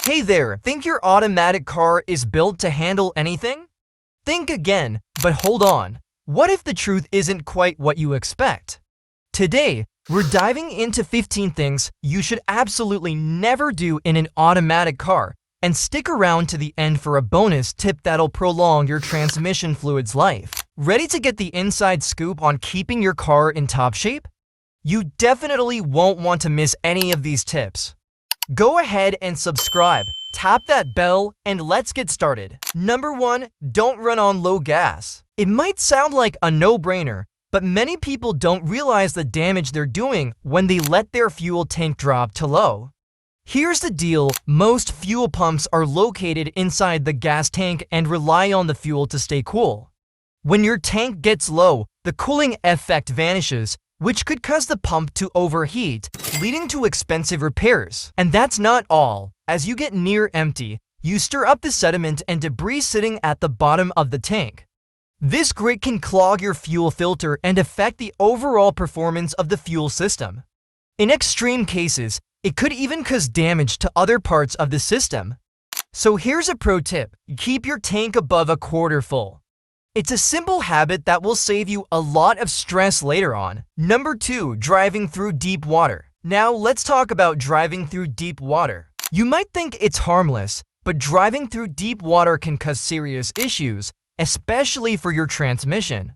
Hey there, think your automatic car is built to handle anything? Think again, but hold on. What if the truth isn't quite what you expect? Today, we're diving into 15 things you should absolutely never do in an automatic car, and stick around to the end for a bonus tip that'll prolong your transmission fluid's life. Ready to get the inside scoop on keeping your car in top shape? You definitely won't want to miss any of these tips. Go ahead and subscribe, tap that bell, and let's get started. Number 1, don't run on low gas. It might sound like a no-brainer, but many people don't realize the damage they're doing when they let their fuel tank drop to low. Here's the deal, most fuel pumps are located inside the gas tank and rely on the fuel to stay cool. When your tank gets low, the cooling effect vanishes, which could cause the pump to overheat, leading to expensive repairs. And that's not all. As you get near empty, you stir up the sediment and debris sitting at the bottom of the tank. This grit can clog your fuel filter and affect the overall performance of the fuel system. In extreme cases, it could even cause damage to other parts of the system. So here's a pro tip: keep your tank above a quarter full. It's a simple habit that will save you a lot of stress later on. Number 2, driving through deep water. Now let's talk about driving through deep water. You might think it's harmless, but driving through deep water can cause serious issues, especially for your transmission.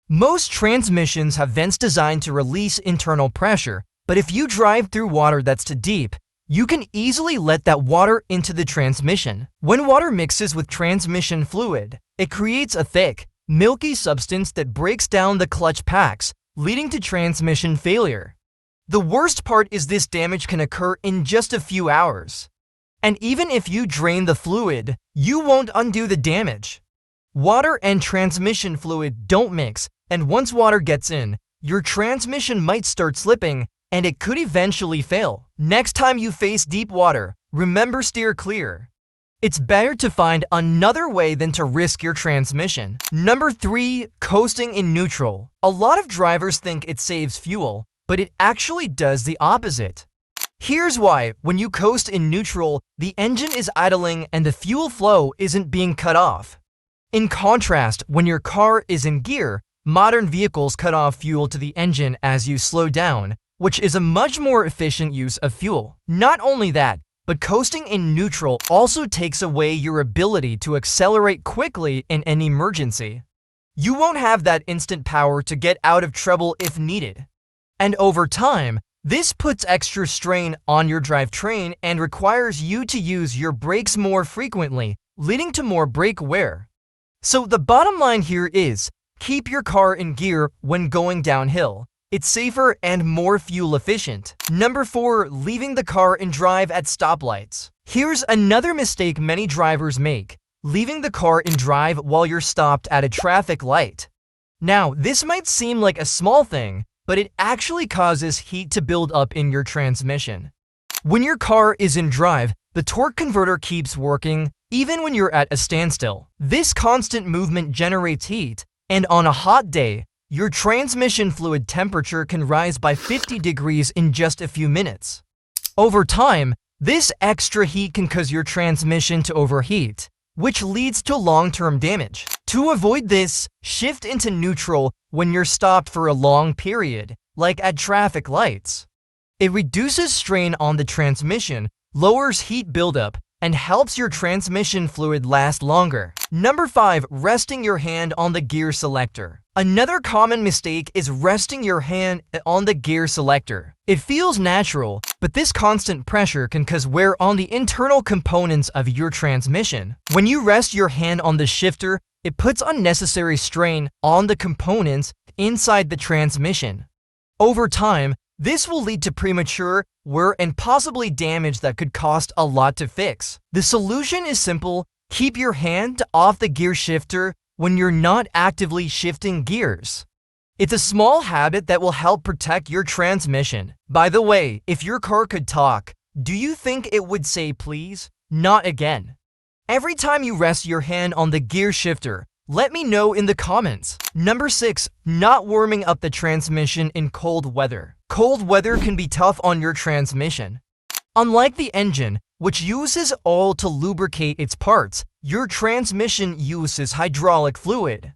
Most transmissions have vents designed to release internal pressure, but if you drive through water that's too deep, you can easily let that water into the transmission. When water mixes with transmission fluid, it creates a thick, milky substance that breaks down the clutch packs, leading to transmission failure. The worst part is this damage can occur in just a few hours. And even if you drain the fluid, you won't undo the damage. Water and transmission fluid don't mix, and once water gets in, your transmission might start slipping, and it could eventually fail. Next time you face deep water, remember, steer clear. It's better to find another way than to risk your transmission. Number 3, coasting in neutral. A lot of drivers think it saves fuel, but it actually does the opposite. Here's why: when you coast in neutral, the engine is idling and the fuel flow isn't being cut off. In contrast, when your car is in gear, modern vehicles cut off fuel to the engine as you slow down, which is a much more efficient use of fuel. Not only that, but coasting in neutral also takes away your ability to accelerate quickly in an emergency. You won't have that instant power to get out of trouble if needed. And over time, this puts extra strain on your drivetrain and requires you to use your brakes more frequently, leading to more brake wear. So the bottom line here is, keep your car in gear when going downhill. It's safer and more fuel efficient. Number 4, leaving the car in drive at stoplights. Here's another mistake many drivers make: leaving the car in drive while you're stopped at a traffic light. Now, this might seem like a small thing, but it actually causes heat to build up in your transmission. When your car is in drive, the torque converter keeps working even when you're at a standstill. This constant movement generates heat, and on a hot day, your transmission fluid temperature can rise by 50 degrees in just a few minutes. Over time, this extra heat can cause your transmission to overheat, which leads to long-term damage. To avoid this, shift into neutral when you're stopped for a long period, like at traffic lights. It reduces strain on the transmission, lowers heat buildup, and helps your transmission fluid last longer. Number 5, resting your hand on the gear selector. Another common mistake is resting your hand on the gear selector. It feels natural, but this constant pressure can cause wear on the internal components of your transmission. When you rest your hand on the shifter, it puts unnecessary strain on the components inside the transmission. Over time, this will lead to premature wear and possibly damage that could cost a lot to fix. The solution is simple: keep your hand off the gear shifter when you're not actively shifting gears. It's a small habit that will help protect your transmission. By the way, if your car could talk, do you think it would say please? Not again. Every time you rest your hand on the gear shifter, let me know in the comments. Number 6, not warming up the transmission in cold weather. Cold weather can be tough on your transmission. Unlike the engine, which uses oil to lubricate its parts. Your transmission uses hydraulic fluid.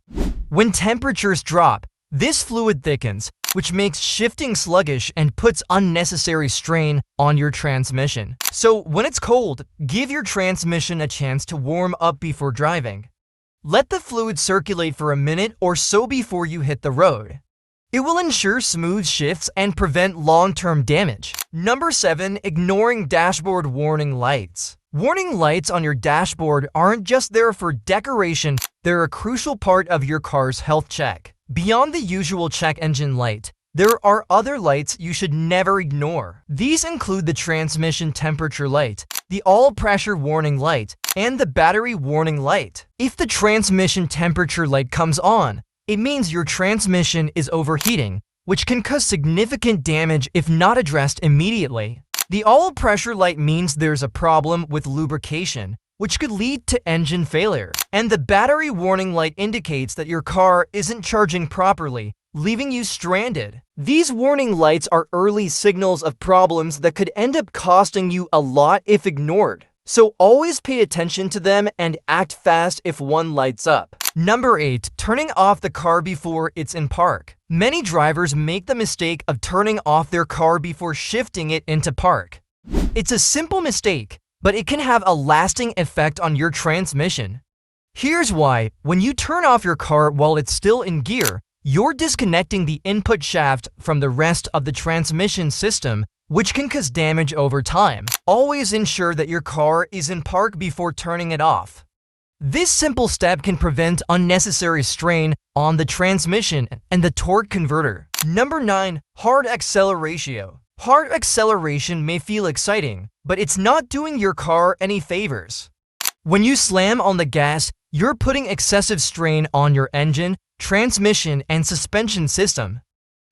When temperatures drop, this fluid thickens, which makes shifting sluggish and puts unnecessary strain on your transmission. So when it's cold, give your transmission a chance to warm up before driving. Let the fluid circulate for a minute or so before you hit the road. It will ensure smooth shifts and prevent long-term damage. Number 7. Ignoring dashboard warning lights. Warning lights on your dashboard aren't just there for decoration, they're a crucial part of your car's health check. Beyond the usual check engine light, there are other lights you should never ignore. These include the transmission temperature light, the all-pressure warning light, and the battery warning light. If the transmission temperature light comes on, it means your transmission is overheating, which can cause significant damage if not addressed immediately. The all-pressure light means there's a problem with lubrication, which could lead to engine failure. And the battery warning light indicates that your car isn't charging properly, leaving you stranded. These warning lights are early signals of problems that could end up costing you a lot if ignored. So always pay attention to them and act fast if one lights up. Number 8. Turning off the car before it's in park. Many drivers make the mistake of turning off their car before shifting it into park. It's a simple mistake, but it can have a lasting effect on your transmission. Here's why. When you turn off your car while it's still in gear, you're disconnecting the input shaft from the rest of the transmission system, which can cause damage over time. Always ensure that your car is in park before turning it off. This simple step can prevent unnecessary strain on the transmission and the torque converter. Number 9. Hard acceleration. Hard acceleration may feel exciting, but it's not doing your car any favors. When you slam on the gas, you're putting excessive strain on your engine, transmission, and suspension system.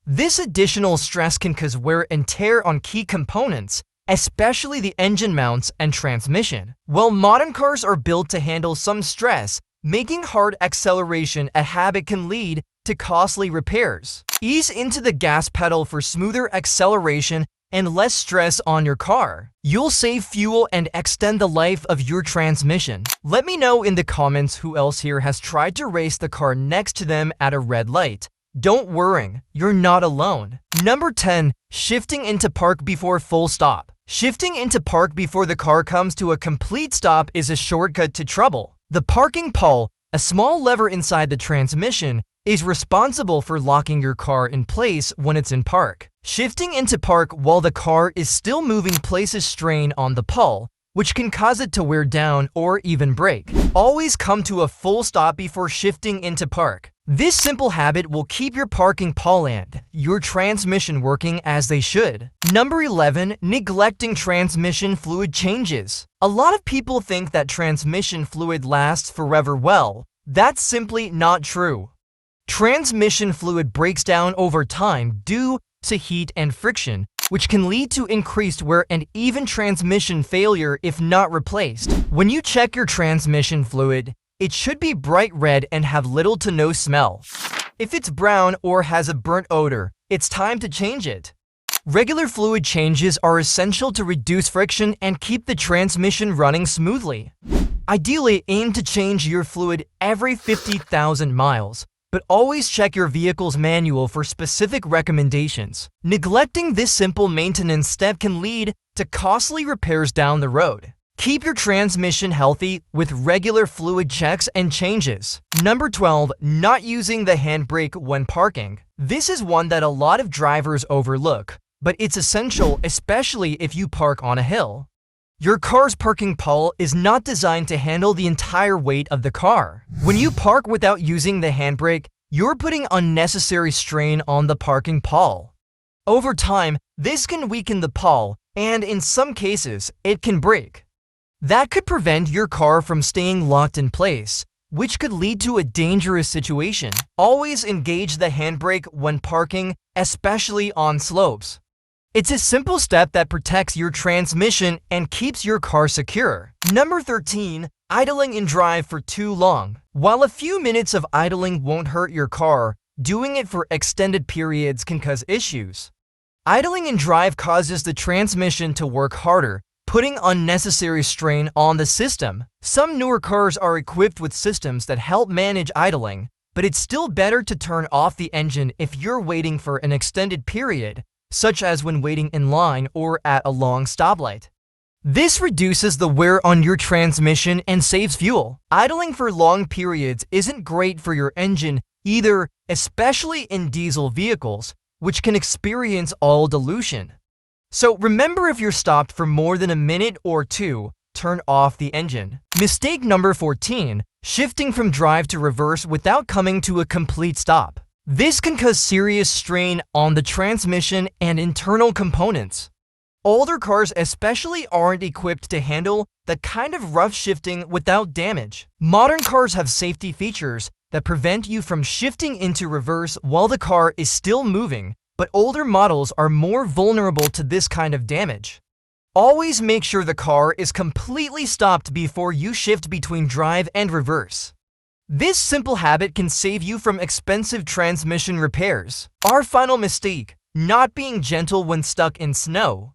This additional stress can cause wear and tear on key components, especially the engine mounts and transmission. While modern cars are built to handle some stress, making hard acceleration a habit can lead to costly repairs. Ease into the gas pedal for smoother acceleration and less stress on your car. You'll save fuel and extend the life of your transmission. Let me know in the comments who else here has tried to race the car next to them at a red light. Don't worry, you're not alone. Number 10. Shifting into park before full stop. Shifting into park before the car comes to a complete stop is a shortcut to trouble. The parking pole, a small lever inside the transmission, is responsible for locking your car in place when it's in park. Shifting into park while the car is still moving places strain on the pole, which can cause it to wear down or even break. Always come to a full stop before shifting into park. This simple habit will keep your parking pole and your transmission working as they should. Number 11. Neglecting transmission fluid changes. A lot of people think that transmission fluid lasts forever. Well, that's simply not true. Transmission fluid breaks down over time due to heat and friction, which can lead to increased wear and even transmission failure if not replaced. When you check your transmission fluid, it should be bright red and have little to no smell. If it's brown or has a burnt odor, it's time to change it. Regular fluid changes are essential to reduce friction and keep the transmission running smoothly. Ideally, aim to change your fluid every 50,000 miles. But always check your vehicle's manual for specific recommendations. Neglecting this simple maintenance step can lead to costly repairs down the road. Keep your transmission healthy with regular fluid checks and changes. Number 12. Not using the handbrake when parking. This is one that a lot of drivers overlook, but it's essential, especially if you park on a hill. Your car's parking pole is not designed to handle the entire weight of the car. When you park without using the handbrake, you're putting unnecessary strain on the parking pole. Over time, this can weaken the pole, and in some cases, it can break. That could prevent your car from staying locked in place, which could lead to a dangerous situation. Always engage the handbrake when parking, especially on slopes. It's a simple step that protects your transmission and keeps your car secure. Number 13. Idling in drive for too long. While a few minutes of idling won't hurt your car, doing it for extended periods can cause issues. Idling in drive causes the transmission to work harder, putting unnecessary strain on the system. Some newer cars are equipped with systems that help manage idling, but it's still better to turn off the engine if you're waiting for an extended period, such as when waiting in line or at a long stoplight. This reduces the wear on your transmission and saves fuel. Idling for long periods isn't great for your engine either, especially in diesel vehicles, which can experience oil dilution. So remember, if you're stopped for more than a minute or two, turn off the engine. Mistake number 14, shifting from drive to reverse without coming to a complete stop. This can cause serious strain on the transmission and internal components. Older cars especially aren't equipped to handle the kind of rough shifting without damage. Modern cars have safety features that prevent you from shifting into reverse while the car is still moving, but older models are more vulnerable to this kind of damage. Always make sure the car is completely stopped before you shift between drive and reverse. This simple habit can save you from expensive transmission repairs. Our final mistake, not being gentle when stuck in snow.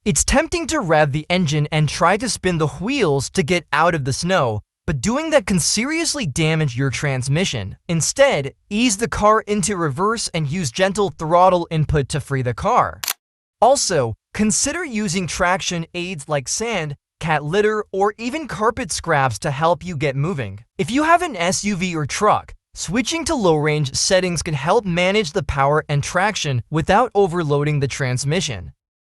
It's tempting to rev the engine and try to spin the wheels to get out of the snow, but doing that can seriously damage your transmission. Instead, ease the car into reverse and use gentle throttle input to free the car. Also, consider using traction aids like sand, cat litter, or even carpet scraps to help you get moving. If you have an SUV or truck, switching to low-range settings can help manage the power and traction without overloading the transmission.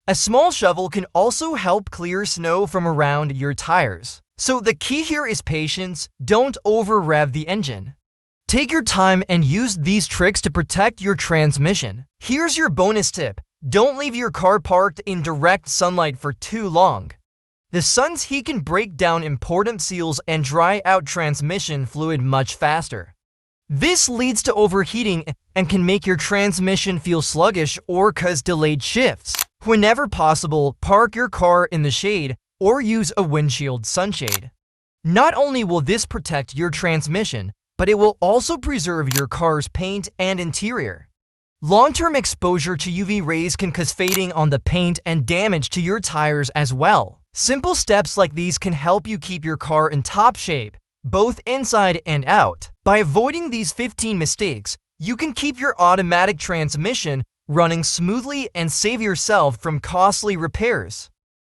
A small shovel can also help clear snow from around your tires. So the key here is patience. Don't over-rev the engine. Take your time and use these tricks to protect your transmission. Here's your bonus tip. Don't leave your car parked in direct sunlight for too long. The sun's heat can break down important seals and dry out transmission fluid much faster. This leads to overheating and can make your transmission feel sluggish or cause delayed shifts. Whenever possible, park your car in the shade or use a windshield sunshade. Not only will this protect your transmission, but it will also preserve your car's paint and interior. Long-term exposure to UV rays can cause fading on the paint and damage to your tires as well. Simple steps like these can help you keep your car in top shape, both inside and out. By avoiding these 15 mistakes, you can keep your automatic transmission running smoothly and save yourself from costly repairs.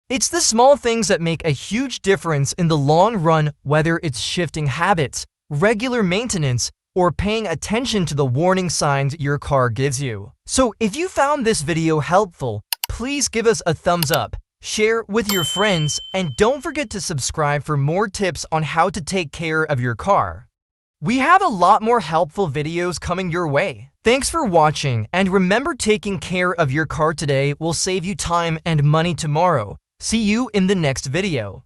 It's the small things that make a huge difference in the long run, whether it's shifting habits, regular maintenance, or paying attention to the warning signs your car gives you. So if you found this video helpful, please give us a thumbs up, share with your friends, and don't forget to subscribe for more tips on how to take care of your car. We have a lot more helpful videos coming your way. Thanks for watching, and remember, taking care of your car today will save you time and money tomorrow. See you in the next video.